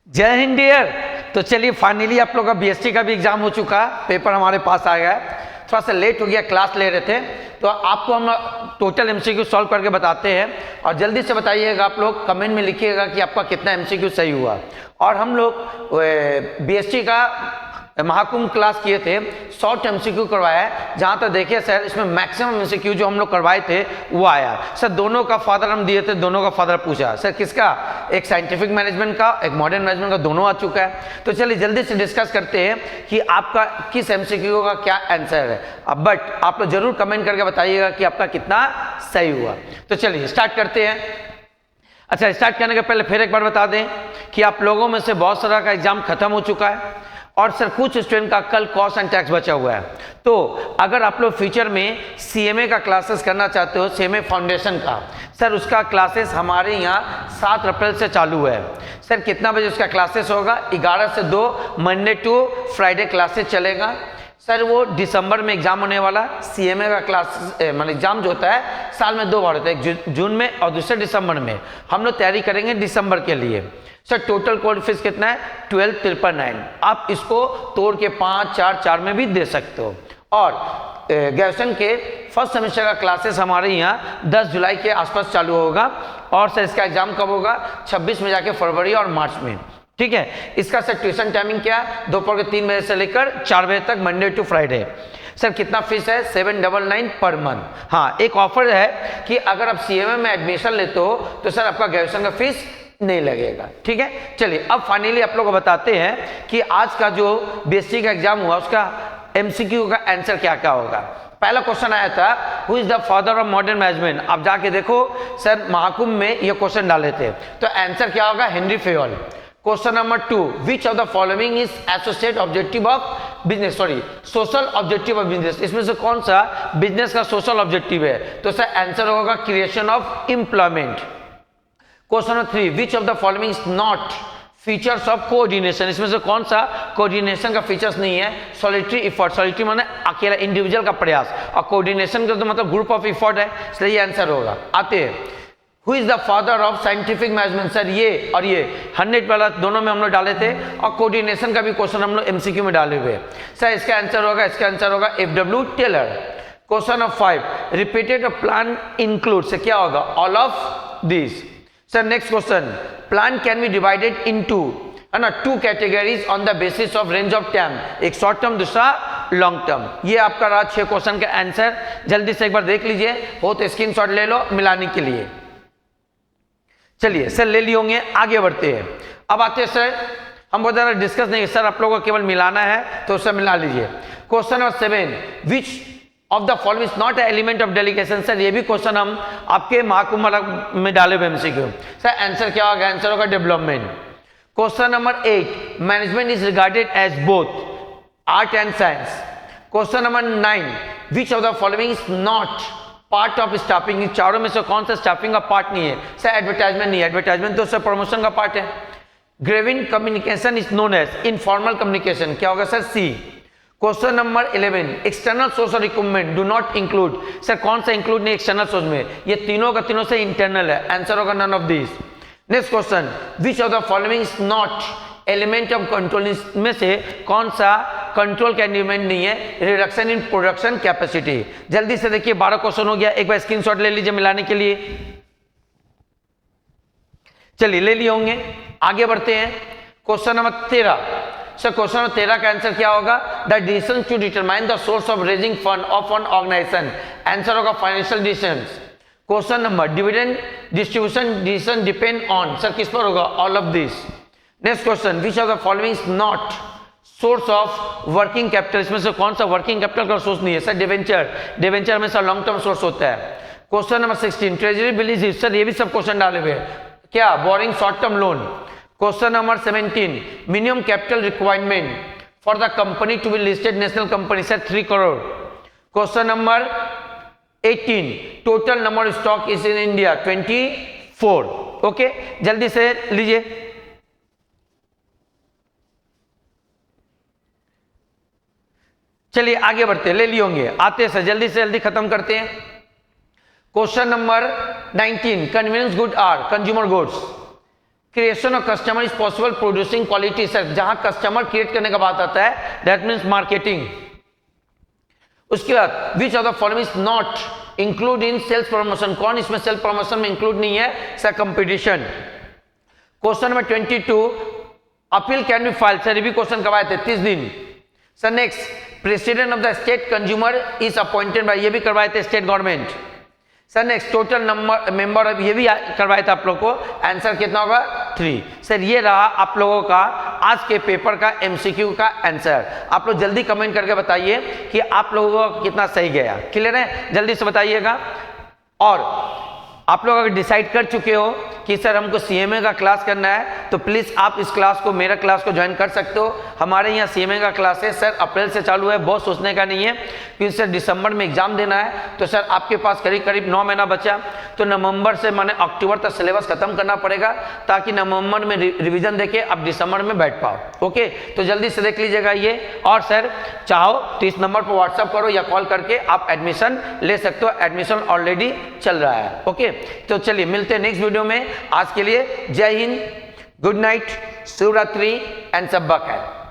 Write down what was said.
जय हिंद डियर। तो चलिए फाइनली आप लोग का बीएसटी का भी एग्जाम हो चुका, पेपर हमारे पास आ गया। थोड़ा सा लेट हो गया, क्लास ले रहे थे, तो आपको हम टोटल एमसीक्यू सॉल्व करके बताते हैं और जल्दी से बताइएगा। आप लोग कमेंट में लिखिएगा कि आपका कितना एमसीक्यू सही हुआ। और हम लोग बीएसटी का महाकुंभ क्लास किए थे, शॉर्ट एमसीक्यू करवाया है। जहाँ तक देखिए सर, इसमें मैक्सिमम एमसीक्यू जो हम लोग करवाए थे वो आया। सर दोनों का फादर हम दिए थे, दोनों का फादर पूछा सर किसका, एक साइंटिफिक मैनेजमेंट का, एक मॉडर्न मैनेजमेंट का, दोनों आ चुका है। तो चलिए जल्दी से डिस्कस करते हैं कि आपका किस एमसीक्यू का क्या आंसर है। अब बट आप लोग जरूर कमेंट करके बताइएगा कि आपका कितना सही हुआ। तो चलिए स्टार्ट करते हैं। अच्छा, स्टार्ट करने के पहले फिर एक बार बता दें कि आप लोगों में से बहुत सारा का एग्जाम खत्म हो चुका है और सर कुछ स्टूडेंट का कल कॉस्ट एंड टैक्स बचा हुआ है। तो अगर आप लोग फ्यूचर में सीएमए का क्लासेस करना चाहते हो, सीएमए फाउंडेशन का, सर उसका क्लासेस हमारे यहाँ 7 अप्रैल से चालू है। सर कितना बजे उसका क्लासेस होगा? 11 से 2 मंडे टू फ्राइडे क्लासेस चलेगा। सर वो दिसंबर में एग्जाम होने वाला सीएमए का क्लास मतलब एग्जाम जो होता है साल में 2 बार होता है, एक जून में और दूसरे दिसंबर में। हम लोग तैयारी करेंगे दिसंबर के लिए। सर टोटल कोर्स फीस कितना है? 12,999। आप इसको तोड़ के 5, 4, 4 में भी दे सकते हो। और ग्रेजुएशन के फर्स्ट सेमेस्टर का क्लासेस हमारे यहाँ 10 जुलाई के आसपास चालू होगा। और सर इसका एग्जाम कब होगा? 26 में जाके फरवरी और मार्च में। ठीक है। इसका सर ट्यूशन टाइमिंग क्या है? दोपहर के 3 बजे से लेकर 4 बजे तक, मंडे टू फ्राइडे। सर कितना फीस है? 799 पर मंथ। हाँ, एक ऑफर है कि अगर आप सीएमए में एडमिशन लेते हो तो सर आपका ग्रेजुएशन का फीस नहीं लगेगा। ठीक है। चलिए अब फाइनली आप लोग को बताते हैं कि आज का जो बीएसटी का एग्जाम हुआ उसका एमसीक्यू का आंसर क्या क्या होगा। पहला क्वेश्चन आया था, who is the father of modern management. आप जाके देखो सर, महाकुंभ में ये क्वेश्चन डाले थे, तो आंसर क्या होगा? Henry Fayol. Question number 2, which of the following is associate objective of business, social objective of business. इसमें से कौन सा बिजनेस का सोशल ऑब्जेक्टिव है? तो सर आंसर होगा creation of employment. Question number 3, which of the following is not features of coordination. इसमें से कौन सा कोऑर्डिनेशन का फीचर्स नहीं है? Solitary effort. सॉलिटरी माने अकेला, इंडिविजुअल का प्रयास, और कोऑर्डिनेशन का तो मतलब ग्रुप ऑफ एफर्ट है, इसलिए आंसर होगा। आते हैं, who is the father of scientific management. Sir ये और ये 100 वाला दोनों में हम लोग डाले थे, और कोऑर्डिनेशन का भी क्वेश्चन हम लोग एमसीक्यू में डाले हुए। सर इसका आंसर होगा FW Taylor. Question number 5, repeated plan include से क्या होगा? All of this. Sir next question, plan can be divided into, है ना, 2 categories on the basis of range of time, एक शॉर्ट टर्म दूसरा लॉन्ग टर्म। ये आपका रहा 6 क्वेश्चन का आंसर। जल्दी से एक बार देख लीजिए, हो तो स्क्रीनशॉट ले लो मिलाने के लिए। चलिए सर ले लिए होंगे, आगे बढ़ते हैं। अब आते हैं सर, हम बहुत ज़्यादा डिस्कस नहीं, सर आप लोगों को केवल मिलाना है तो उससे मिला लीजिए। Question number 7, which of the following is not element of delegation. Sir ये भी क्वेश्चन हम आपके महाकुंभ में डाले हुए एमसीक्यू। सर आंसर क्या होगा? आंसर होगा development. Question number 8, management is regarded as both art and science. Question number 9, which of the following is not part of staffing. चारों में से कौन सा स्टाफिंग का पार्ट नहीं है? सर एडवर्टाइजमेंट नहीं है, एडवर्टाइजमेंट तो सर प्रमोशन का पार्ट है। Grapevine communication is known as informal communication, क्या होगा sir? C. Question number 11, external source और equipment do not include. Sir कौन सा इंक्लूड नहीं एक्सटर्नल सोर्स में? ये तीनों का तीनों से इंटरनल है, आंसर होगा none of this. Next question, which of the following is not element of control. इसमें से कौन सा कंट्रोल का एलिमेंट नहीं है? Reduction in production capacity. जल्दी से देखिए 12 क्वेश्चन हो गया, एक बार स्क्रीनशॉट ले लीजिए मिलाने के लिए। चलिए ले लिए होंगे, आगे बढ़ते हैं। Question number 13, sir question number 13 का आंसर क्या होगा? The decision to determine the source of raising fund of an organisation, answer होगा financial decisions. Question number, dividend distribution decision depend on, sir किस पर होगा? All of this. Next question, which of the following is not source of working capital. इसमें से कौन सा working capital का source नहीं है? Sir debenture. डिवेंचर हमेशा लॉन्ग टर्म सोर्स होता है। Question number 16, treasury bill is, sir ये भी सब क्वेश्चन डाले हुए हैं, क्या? Boring short term loan. Question number 17, minimum capital requirement for the company to be listed national company, sir 3 crore. Question number 18, total number of stock is in India 24। Okay, जल्दी से लीजिए। चलिए आगे बढ़ते हैं, ले लिए होंगे, आते हैं सर, जल्दी से जल्दी खत्म करते हैं। Question number 19, convenience good are consumer goods. Creation of customer is possible producing quality service, जहां कस्टमर क्रिएट करने का बात आता है, दैट मीन्स मार्केटिंग। उसके बाद which of the following is not include in sales promotion, कौन इसमें सेल्स प्रमोशन में इंक्लूड नहीं है? Sir competition. Question number 22, appeal can be file, sir ये भी क्वेश्चन करवाए थे 30 दिन। Sir next, president of the state consumer is appointed by, ये भी करवाए थे state government. Sir next, total number member of, ये भी करवाया था आप लोग को, आंसर कितना होगा? 3। सर ये रहा आप लोगों का आज के पेपर का एमसीक्यू का आंसर। आप लोग जल्दी कमेंट करके बताइए कि आप लोगों को कितना सही गया। क्लियर है? जल्दी से बताइएगा। और आप लोग अगर डिसाइड कर चुके हो कि सर हमको सीएमए का क्लास करना है, तो प्लीज़ आप इस क्लास को, मेरा क्लास को ज्वाइन कर सकते हो। हमारे यहाँ सीएमए का क्लास है सर, अप्रैल से चालू है, बहुत सोचने का नहीं है, क्योंकि सर दिसंबर में एग्जाम देना है। तो सर आपके पास करीब करीब 9 महीना बचा, तो नवंबर से माने अक्टूबर तक सिलेबस खत्म करना पड़ेगा, ताकि नवंबर में रिविजन देके आप दिसंबर में बैठ पाओ। ओके, तो जल्दी से देख लीजिएगा ये। और सर चाहो तो इस नंबर पर व्हाट्सअप करो या कॉल करके आप एडमिशन ले सकते हो, एडमिशन ऑलरेडी चल रहा है। ओके, तो चलिए मिलते हैं नेक्स्ट वीडियो में। आज के लिए जय Hind, good night, Shivratri and सब खैर।